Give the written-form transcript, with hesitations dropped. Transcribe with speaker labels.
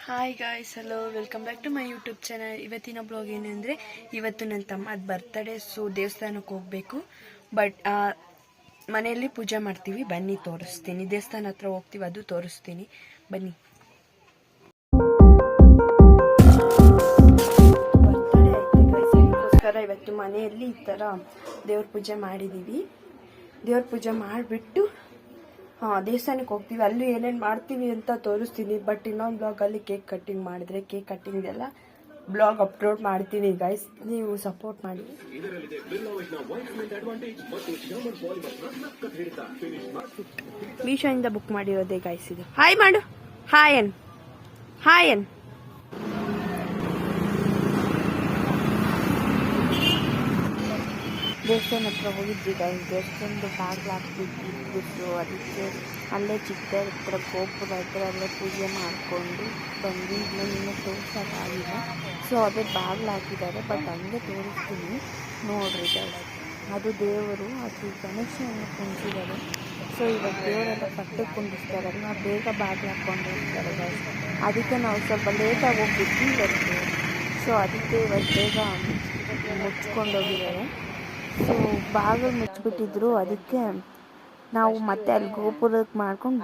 Speaker 1: Hi guys, hello, welcome back to my YouTube channel. ಇವತ್ತಿನ blog ಏನಂದರೆ, ಇವತ್ತು ನನ್ನ ತಮ್ಮದ ಬರ್ತ್ಡೇ. ಸೊ ದೇವಸ್ಥಾನಕ್ಕೆ ಹೋಗಬೇಕು. ಬಟ್ ಮನೆಯಲ್ಲಿ ಪೂಜೆ ಮಾಡ್ತೀವಿ. ಬನ್ನಿ ತೋರಿಸ್ತೀನಿ. ದೇವಸ್ಥಾನ ಹತ್ರ ಹೋಗ್ತೀವಿ, ಅದು ತೋರಿಸ್ತೀನಿ. ಬನ್ನಿ. ಬರ್ತ್ಡೇ ಐತೆ ಗೈಸ್, ಅದಕ್ಕೋಸ್ಕರ ಇವತ್ತು ಮನೆಯಲ್ಲಿ ಈ ಥರ ದೇವ್ರ ಪೂಜೆ ಮಾಡಿದ್ದೀವಿ. ದೇವ್ರ ಪೂಜೆ ಮಾಡಿಬಿಟ್ಟು ದೇವಸ್ಥಾನಕ್ಕೆ ಹೋಗ್ತೀವಿ. ಅಲ್ಲಿ ಏನೇನು ಮಾಡ್ತೀವಿ ಅಂತ ತೋರಿಸ್ತೀನಿ. ಬಟ್ ಇನ್ನೊಂದು ಬ್ಲಾಗಲ್ಲಿ ಕೇಕ್ ಕಟ್ಟಿಂಗ್ ಮಾಡಿದ್ರೆ ಕೇಕ್ ಕಟ್ಟಿಂಗ್ ಎಲ್ಲ ಬ್ಲಾಗ್ ಅಪ್ಲೋಡ್ ಮಾಡ್ತೀನಿ ಗೈಸ್, ನೀವು ಸಪೋರ್ಟ್ ಮಾಡಿ. ಮೀಶೋಯಿಂದ ಬುಕ್ ಮಾಡಿರೋದೇ ಗೈಸ್ ಇದು. ಹಾಯ್ ಮಾಡು. ಹಾಯನ್ ಹಾಯನ್ ದೇವಸ್ಥಾನ ಹತ್ರ ಹೋಗಿದ್ವಿ ಗೈಸ್. ದೇವಸ್ಥಾನದ ಬಾಗಿಲು ಹಾಕ್ಬಿಟ್ಟು ಅದಕ್ಕೆ ಅಲ್ಲೇ ಚಿಕ್ಕ ಹತ್ರ ಗೋಪುರ ಹತ್ರ ಅಲ್ಲೇ ಪೂಜೆ ಮಾಡಿಕೊಂಡು ಬಂದು ಇನ್ನೂ ತೋರ್ಸೋಕ್ಕಾಗಿಲ್ಲ. ಸೊ ಅದೇ ಬಾಗಿಲು ಹಾಕಿದ್ದಾರೆ. ಬಟ್ ಹಂಗೆ ತೋರಿಸ್ತೀನಿ ನೋಡ್ರಿ ಗೈಸ್. ಅದು ದೇವರು, ಅದು ಗಣೇಶನ ಕುಂತಿದ್ದಾರೆ. ಸೊ ಇವಾಗ ದೇವರೆಲ್ಲ ಪಟ್ಟಕ್ಕೆ ಕುಂಡಿಸ್ತಾರಲ್ಲ, ಬೇಗ ಬಾಗಿಲು ಹಾಕ್ಕೊಂಡು ಹೋಗ್ತಾರೆ ಗೈಸ್. ಅದಕ್ಕೆ ನಾವು ಸ್ವಲ್ಪ ಲೇಟಾಗಿ ಹೋಗ್ಬಿಟ್ಟು ಇವತ್ತು. ಸೊ ಅದಕ್ಕೆ ಇವತ್ತು ಬೇಗ ಮುಚ್ಕೊಂಡು ಹೋಗಿದ್ದಾರೆ. ಸೊ ಬಾಗಿಲು ಮುಚ್ಚಿಬಿಟ್ಟಿದ್ರು. ಅದಕ್ಕೆ ನಾವು ಮತ್ತೆ ಅಲ್ಲಿ ಗೋಪುರಕ್ಕೆ ಮಾಡ್ಕೊಂಡು